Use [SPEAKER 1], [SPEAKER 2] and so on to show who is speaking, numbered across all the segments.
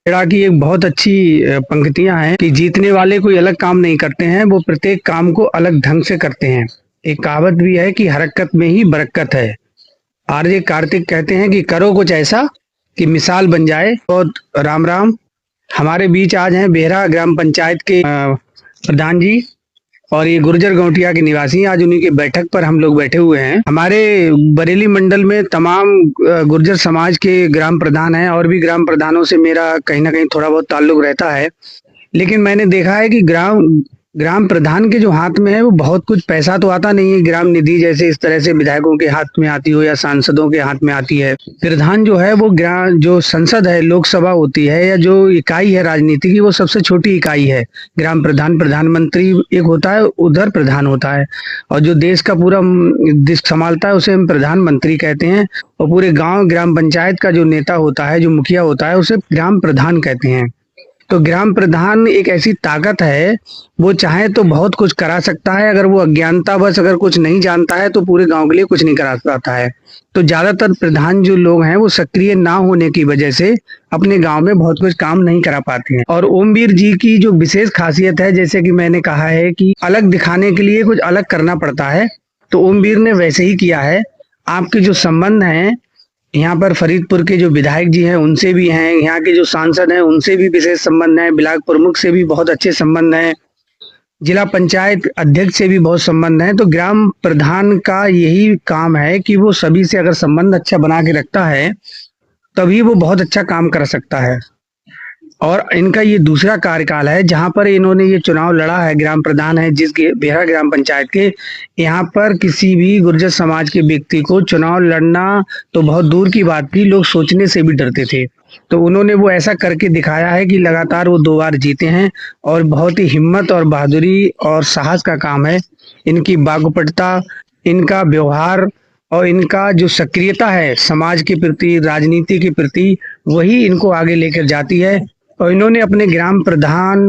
[SPEAKER 1] मेरा की एक बहुत अच्छी पंक्तियां हैं कि जीतने वाले कोई अलग काम नहीं करते हैं, वो प्रत्येक काम को अलग ढंग से करते हैं। एक कहावत भी है कि हरकत में ही बरकत है। आरजे कार्तिक कहते हैं कि करो कुछ ऐसा कि मिसाल बन जाए। बहुत राम राम। हमारे बीच आज हैं बेहरा ग्राम पंचायत के प्रधान जी, और ये गुर्जर गौटिया के निवासी हैं। आज उन्हीं की बैठक पर हम लोग बैठे हुए हैं। हमारे बरेली मंडल में तमाम गुर्जर समाज के ग्राम प्रधान हैं, और भी ग्राम प्रधानों से मेरा कहीं ना कहीं थोड़ा बहुत ताल्लुक रहता है। लेकिन मैंने देखा है कि ग्राम ग्राम प्रधान के जो हाथ में है वो बहुत कुछ पैसा तो आता नहीं है। ग्राम निधि जैसे इस तरह से विधायकों के हाथ में आती हो या सांसदों के हाथ में आती है। प्रधान जो है वो ग्राम जो संसद है, लोकसभा होती है, या जो इकाई है राजनीति की, वो सबसे छोटी इकाई है। ग्राम प्रधान, प्रधानमंत्री एक होता है, उधर प्रधान होता है, और जो देश का पूरा देश संभालता है उसे हम प्रधानमंत्री कहते हैं। और पूरे गांव ग्राम पंचायत का जो नेता होता है, जो मुखिया होता है, उसे ग्राम प्रधान कहते हैं। तो ग्राम प्रधान एक ऐसी ताकत है, वो चाहे तो बहुत कुछ करा सकता है। अगर वो अज्ञानता बस अगर कुछ नहीं जानता है तो पूरे गांव के लिए कुछ नहीं करा पाता है। तो ज्यादातर प्रधान जो लोग हैं वो सक्रिय ना होने की वजह से अपने गांव में बहुत कुछ काम नहीं करा पाते हैं। और ओमवीर जी की जो विशेष खासियत है, जैसे कि मैंने कहा है कि अलग दिखाने के लिए कुछ अलग करना पड़ता है, तो ओमवीर ने वैसे ही किया है। आपके जो संबंध हैं यहाँ पर, फरीदपुर के जो विधायक जी हैं उनसे भी हैं, यहाँ के जो सांसद हैं उनसे भी विशेष संबंध है, ब्लॉक प्रमुख से भी बहुत अच्छे संबंध हैं, जिला पंचायत अध्यक्ष से भी बहुत संबंध है। तो ग्राम प्रधान का यही काम है कि वो सभी से अगर संबंध अच्छा बना के रखता है तभी वो बहुत अच्छा काम कर सकता है। और इनका ये दूसरा कार्यकाल है जहां पर इन्होंने ये चुनाव लड़ा है। ग्राम प्रधान है जिसके बेहरा ग्राम पंचायत के, यहाँ पर किसी भी गुर्जर समाज के व्यक्ति को चुनाव लड़ना तो बहुत दूर की बात थी, लोग सोचने से भी डरते थे। तो उन्होंने वो ऐसा करके दिखाया है कि लगातार वो 2 बार जीते हैं, और बहुत ही हिम्मत और बहादुरी और साहस का काम है। इनकी बागुपटता, इनका व्यवहार और इनका जो सक्रियता है समाज के प्रति, राजनीति के प्रति, वही इनको आगे लेकर जाती है। और इन्होंने अपने ग्राम प्रधान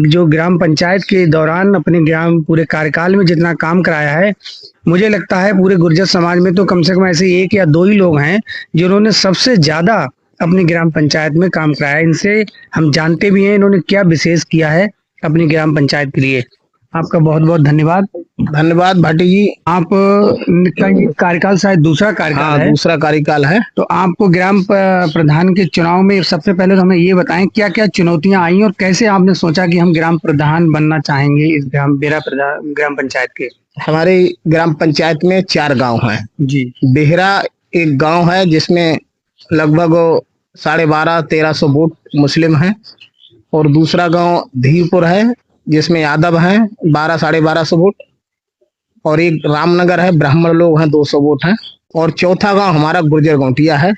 [SPEAKER 1] जो ग्राम पंचायत के दौरान अपने ग्राम पूरे कार्यकाल में जितना काम कराया है, मुझे लगता है पूरे गुर्जर समाज में तो कम से कम ऐसे 1 या 2 ही लोग हैं जिन्होंने सबसे ज्यादा अपनी ग्राम पंचायत में काम कराया है। इनसे हम जानते भी हैं इन्होंने क्या विशेष किया है अपनी ग्राम पंचायत के लिए। आपका बहुत बहुत धन्यवाद।
[SPEAKER 2] धन्यवाद भाटी जी।
[SPEAKER 1] आप का ये कार्यकाल शायद दूसरा कार्यकाल है।
[SPEAKER 2] दूसरा कार्यकाल है।
[SPEAKER 1] तो आपको ग्राम प्रधान के चुनाव में सबसे पहले तो हमें ये बताएं क्या क्या चुनौतियां आई और कैसे आपने सोचा कि हम ग्राम प्रधान बनना चाहेंगे इस बेहरा ग्राम पंचायत के।
[SPEAKER 2] हमारी ग्राम पंचायत में 4 गांव हैं
[SPEAKER 1] जी।
[SPEAKER 2] बेहरा एक गांव है जिसमें लगभग 1250-1300 वोट मुस्लिम हैं, और दूसरा गांव धीरपुर है जिसमें यादव हैं 1200-1250 वोट, और एक रामनगर है, ब्राह्मण लोग हैं 200 वोट हैं, और चौथा गांव हमारा गुर्जर गौटिया है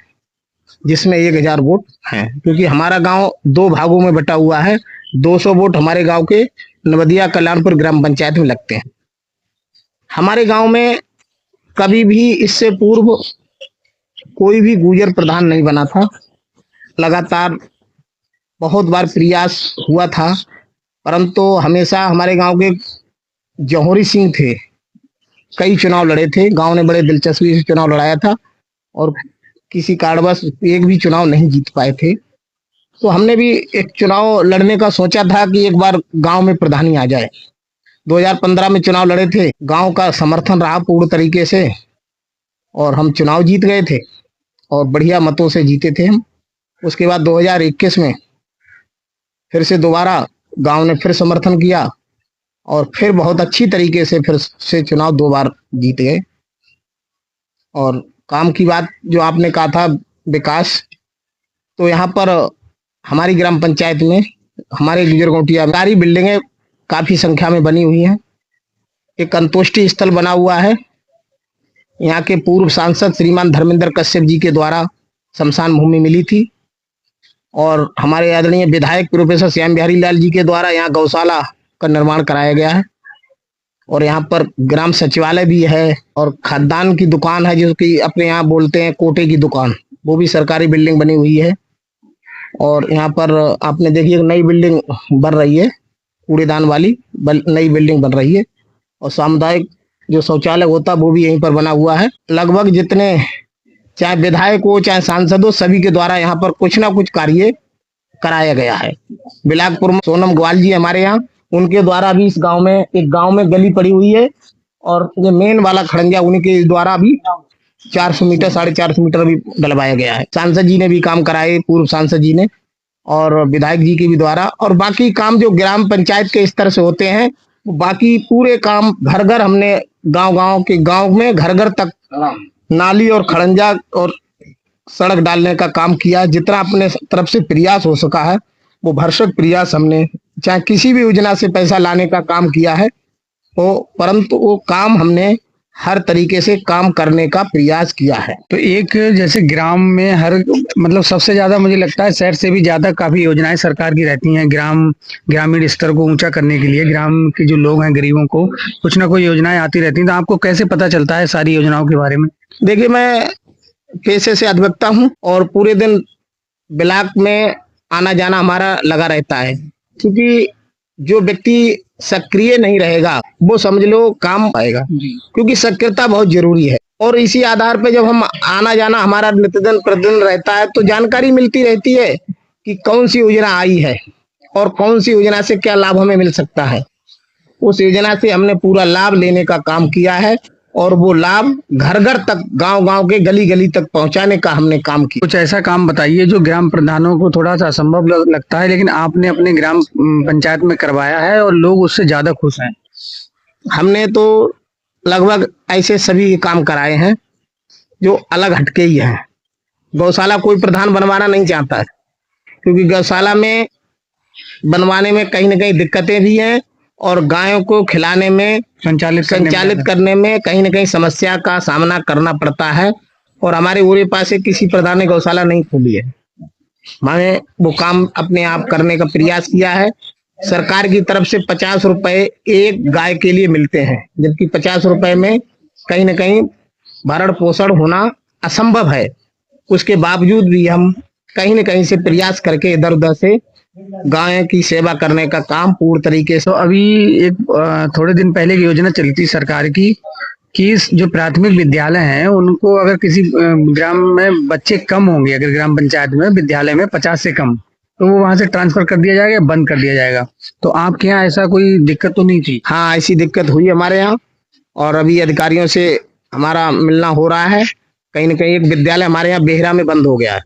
[SPEAKER 2] जिसमें 1000 वोट हैं। क्योंकि हमारा गांव 2 भागों में बटा हुआ है, 200 वोट हमारे गांव के नवदिया कल्याणपुर ग्राम पंचायत में लगते हैं। हमारे गांव में कभी भी इससे पूर्व कोई भी गुर्जर प्रधान नहीं बना था। लगातार बहुत बार प्रयास हुआ था, परंतु हमेशा हमारे गांव के जौहरी सिंह थे, कई चुनाव लड़े थे, गांव ने बड़े दिलचस्पी से चुनाव लड़ाया था, और किसी कारणवश एक भी चुनाव नहीं जीत पाए थे। तो हमने भी एक चुनाव लड़ने का सोचा था कि एक बार गांव में प्रधानी आ जाए। 2015 में चुनाव लड़े थे, गांव का समर्थन रहा पूर्ण तरीके से, और हम चुनाव जीत गए थे, और बढ़िया मतों से जीते थे हम। उसके बाद 2021 में फिर से दोबारा गांव ने फिर समर्थन किया, और फिर बहुत अच्छी तरीके से फिर से चुनाव 2 बार जीत गए। और काम की बात जो आपने कहा था विकास, तो यहाँ पर हमारी ग्राम पंचायत में हमारे गुर्जर गौटिया में सारी बिल्डिंगें काफी संख्या में बनी हुई हैं। एक अंतोष्टि स्थल बना हुआ है, यहाँ के पूर्व सांसद श्रीमान धर्मेंद्र कश्यप जी के द्वारा शमशान भूमि मिली थी, और हमारे आदरणीय विधायक प्रोफेसर श्याम बिहारी लाल जी के द्वारा यहाँ गौशाला का निर्माण कराया गया है, और यहाँ पर ग्राम सचिवालय भी है, और खाद्यान्न की दुकान है जो कि अपने यहाँ बोलते हैं कोटे की दुकान, वो भी सरकारी बिल्डिंग बनी हुई है। और यहाँ पर आपने देखिए एक नई बिल्डिंग बन रही है, कूड़ेदान वाली नई बिल्डिंग बन रही है, और सामुदायिक जो शौचालय होता वो भी यहीं पर बना हुआ है। लगभग जितने चाहे विधायक हो चाहे सांसद हो, सभी के द्वारा यहाँ पर कुछ ना कुछ कार्य कराया गया है। बिलासपुर में सोनम ग्वाल जी हमारे यहाँ, उनके द्वारा भी इस गांव में गली पड़ी हुई है और ये मेन वाला खड़ंजा उनके द्वारा भी 400 मीटर 450 मीटर भी डलवाया गया है। सांसद जी ने भी काम कराए, पूर्व सांसद जी ने और विधायक जी के भी द्वारा। और बाकी काम जो ग्राम पंचायत के स्तर से होते हैं, बाकी पूरे काम घर घर हमने गांव में घर घर तक नाली और खड़ंजा और सड़क डालने का काम किया। जितना अपने तरफ से प्रयास हो सका है वो भरसक प्रयास हमने, चाहे किसी भी योजना से पैसा लाने का काम किया है परंतु वो काम हमने हर तरीके से काम करने का प्रयास किया है।
[SPEAKER 1] तो एक जैसे ग्राम में हर मतलब सबसे ज्यादा मुझे लगता है शहर से भी ज्यादा काफी योजनाएं सरकार की रहती हैं ग्रामीण स्तर को ऊंचा करने के लिए। ग्राम के जो लोग हैं गरीबों को कुछ ना कोई योजनाएं आती रहती हैं, तो आपको कैसे पता चलता है सारी योजनाओं के बारे में?
[SPEAKER 2] देखिए, मैं पेशे से अधिवक्ता हूँ और पूरे दिन ब्लॉक में आना जाना हमारा लगा रहता है, क्योंकि जो व्यक्ति सक्रिय नहीं रहेगा वो समझ लो काम पाएगा, क्योंकि सक्रियता बहुत जरूरी है। और इसी आधार पे जब हम आना जाना हमारा नित्यदिन प्रतिदिन रहता है तो जानकारी मिलती रहती है कि कौन सी योजना आई है और कौन सी योजना से क्या लाभ हमें मिल सकता है। उस योजना से हमने पूरा लाभ लेने का काम किया है और वो लाभ घर घर तक, गांव के गली गली तक पहुंचाने का हमने काम किया।
[SPEAKER 1] कुछ ऐसा काम बताइए जो ग्राम प्रधानों को थोड़ा सा असंभव लगता है, लेकिन आपने अपने ग्राम पंचायत में करवाया है और लोग उससे ज्यादा खुश हैं।
[SPEAKER 2] हमने तो लगभग ऐसे सभी काम कराए हैं जो अलग हटके ही हैं। गौशाला कोई प्रधान बनवाना नहीं चाहता है, क्योंकि गौशाला में बनवाने में कहीं ना कहीं दिक्कतें भी हैं और गायों को खिलाने में, संचालित करने में कहीं ना कहीं समस्या का सामना करना पड़ता है। और हमारे पूरे पास से किसी प्रधान ने गौशाला नहीं खोली है। मैंने वो काम अपने आप करने का प्रयास किया है। सरकार की तरफ से 50 रुपए एक गाय के लिए मिलते हैं, जबकि 50 रुपए में कहीं ना कहीं भरण पोषण होना असंभव है। उसके बावजूद भी हम कहीं न कहीं से प्रयास करके इधर उधर से गाय की सेवा करने का काम पूर्ण तरीके से।
[SPEAKER 1] तो अभी एक थोड़े दिन पहले की योजना चली थी सरकार की कि जो प्राथमिक विद्यालय हैं उनको अगर किसी ग्राम में बच्चे कम होंगे, अगर ग्राम पंचायत में विद्यालय में 50 से कम, तो वो वहां से ट्रांसफर कर दिया जाएगा, बंद कर दिया जाएगा। तो आपके यहाँ ऐसा कोई दिक्कत तो नहीं थी?
[SPEAKER 2] हाँ, ऐसी दिक्कत हुई हमारे यहाँ और अभी अधिकारियों से हमारा मिलना हो रहा है। कहीं न कहीं एक विद्यालय हमारे यहाँ बेहरा में बंद हो गया है,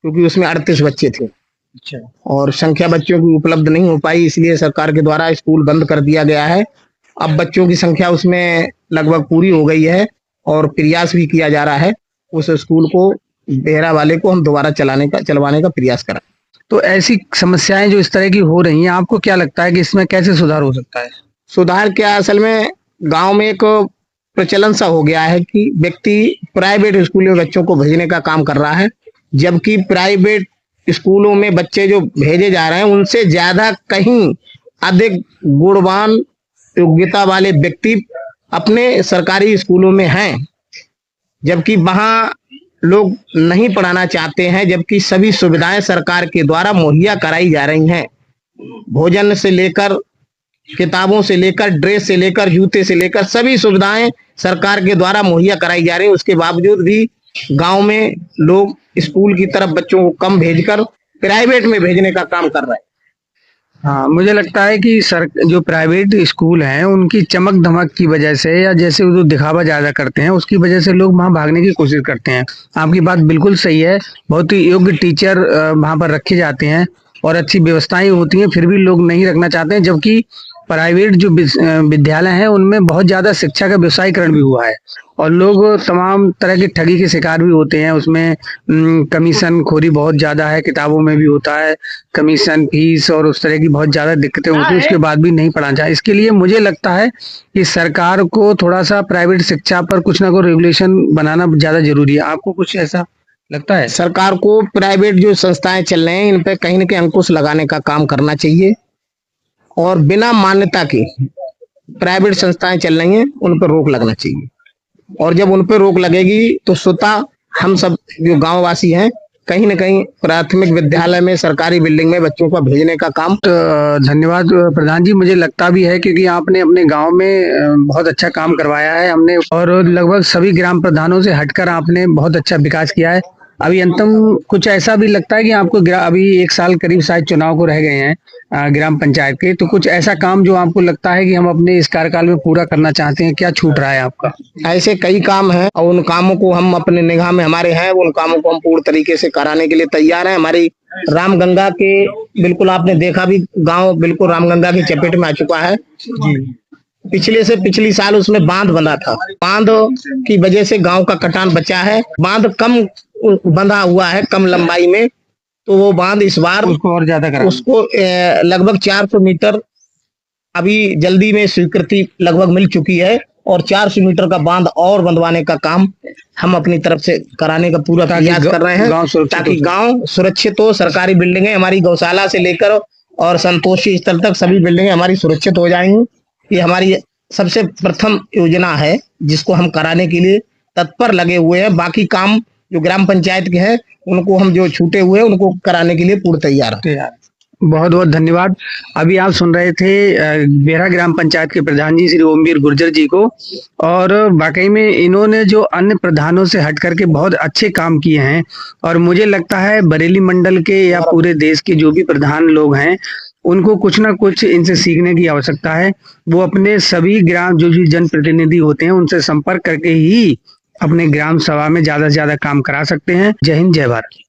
[SPEAKER 2] क्योंकि उसमें 38 बच्चे थे।
[SPEAKER 1] अच्छा।
[SPEAKER 2] और संख्या बच्चों की उपलब्ध नहीं हो पाई, इसलिए सरकार के द्वारा स्कूल बंद कर दिया गया है। अब बच्चों की संख्या उसमें लगभग पूरी हो गई है और प्रयास भी किया जा रहा है उस स्कूल को, बेहरा वाले को हम दोबारा चलवाने का प्रयास करें।
[SPEAKER 1] तो ऐसी समस्याएं जो इस तरह की हो रही हैं, आपको क्या लगता है कि इसमें कैसे सुधार हो सकता है?
[SPEAKER 2] सुधार क्या, असल में गांव में एक प्रचलन सा हो गया है कि व्यक्ति प्राइवेट स्कूल में बच्चों को भेजने का काम कर रहा है, जबकि प्राइवेट स्कूलों में बच्चे जो भेजे जा रहे हैं उनसे ज्यादा कहीं अधिक गुणवान योग्यता वाले व्यक्ति अपने सरकारी स्कूलों में हैं, जबकि वहां लोग नहीं पढ़ाना चाहते हैं, जबकि सभी सुविधाएं सरकार के द्वारा मुहैया कराई जा रही हैं। भोजन से लेकर, किताबों से लेकर, ड्रेस से लेकर, जूते से लेकर सभी सुविधाएं सरकार के द्वारा मुहैया कराई जा रही है। उसके बावजूद भी गांव में लोग स्कूल की तरफ बच्चों को कम भेजकर प्राइवेट में भेजने का काम कर रहे हैं।
[SPEAKER 1] हाँ, मुझे लगता है कि जो प्राइवेट स्कूल हैं उनकी चमक धमक की वजह से, या जैसे वो दिखावा ज्यादा करते हैं उसकी वजह से लोग वहां भागने की कोशिश करते हैं। आपकी बात बिल्कुल सही है, बहुत ही योग्य टीचर वहां पर रखे जाते हैं और अच्छी व्यवस्थाएं होती हैं, फिर भी लोग नहीं रखना चाहते हैं। जबकि प्राइवेट जो विद्यालय हैं उनमें बहुत ज्यादा शिक्षा का व्यवसायीकरण भी हुआ है और लोग तमाम तरह की ठगी के शिकार भी होते हैं। उसमें कमीशन खोरी बहुत ज्यादा है, किताबों में भी होता है कमीशन, फीस और उस तरह की बहुत ज्यादा दिक्कतें होती हैं, उसके बाद भी नहीं पढ़ाना चाहिए। इसके लिए मुझे लगता है कि सरकार को थोड़ा सा प्राइवेट शिक्षा पर कुछ ना कुछ रेगुलेशन बनाना ज्यादा जरूरी है। आपको कुछ ऐसा लगता है?
[SPEAKER 2] सरकार को प्राइवेट जो संस्थाएं चल रहे हैं इन पे कहीं न कहीं अंकुश लगाने का काम करना चाहिए और बिना मान्यता के प्राइवेट संस्थाएं चल रही हैं उन पर रोक लगना चाहिए। और जब उन पर रोक लगेगी तो स्वतः हम सब जो गांव वासी हैं कहीं न कहीं प्राथमिक विद्यालय में, सरकारी बिल्डिंग में बच्चों को भेजने का काम।
[SPEAKER 1] धन्यवाद प्रधान जी, मुझे लगता भी है क्योंकि आपने अपने गांव में बहुत अच्छा काम करवाया है हमने, और लगभग सभी ग्राम प्रधानों से हटकर आपने बहुत अच्छा विकास किया है। अभी अंतम कुछ ऐसा भी लगता है कि आपको अभी 1 साल करीब शायद चुनाव को रह गए हैं ग्राम पंचायत के, तो कुछ ऐसा काम जो आपको लगता है कि हम अपने इस कार्यकाल में पूरा करना चाहते हैं, क्या छूट रहा है आपका?
[SPEAKER 2] ऐसे कई काम हैं और उन कामों को हम अपने निगाह में हमारे हैं, उन कामों को हम पूर्ण तरीके से कराने के लिए तैयार हैं। हमारी रामगंगा के बिल्कुल आपने देखा भी, गांव बिल्कुल रामगंगा की चपेट में आ चुका है। पिछले से पिछली साल उसमें बांध बंधा था, बांध की वजह से गांव का कटान बचा है। बांध कम बंधा हुआ है, कम लंबाई में, तो वो बांध इस बार
[SPEAKER 1] उसको और ज्यादा करा,
[SPEAKER 2] उसको लगभग 400 मीटर अभी जल्दी में स्वीकृति लगभग मिल चुकी है और 400 मीटर का बांध और बंधवाने का काम हम अपनी तरफ से कराने का पूरा प्रयास कर रहे हैं, ताकि गांव सुरक्षित हो। सरकारी बिल्डिंगें हमारी गौशाला से लेकर और संतोषी स्थल तक सभी बिल्डिंगें हमारी सुरक्षित हो जाएंगी। ये हमारी सबसे प्रथम योजना है जिसको हम कराने के लिए तत्पर लगे हुए हैं। बाकी काम जो ग्राम पंचायत के हैं उनको हम जो छूटे हुए हैं उनको कराने के लिए पूर्ण तैयार हैं।
[SPEAKER 1] बहुत बहुत धन्यवाद। अभी आप सुन रहे थे बेहरा ग्राम पंचायत के प्रधान जी श्री ओमवीर गुर्जर जी को, और वाकई में इन्होंने जो अन्य प्रधानों से हट करके बहुत अच्छे काम किए हैं, और मुझे लगता है बरेली मंडल के या पूरे देश के जो भी प्रधान लोग हैं उनको कुछ ना कुछ इनसे सीखने की आवश्यकता है। वो अपने सभी ग्राम जो भी जनप्रतिनिधि होते हैं उनसे संपर्क करके ही अपने ग्राम सभा में ज्यादा से ज्यादा काम करा सकते हैं। जय हिंद, जय भारत।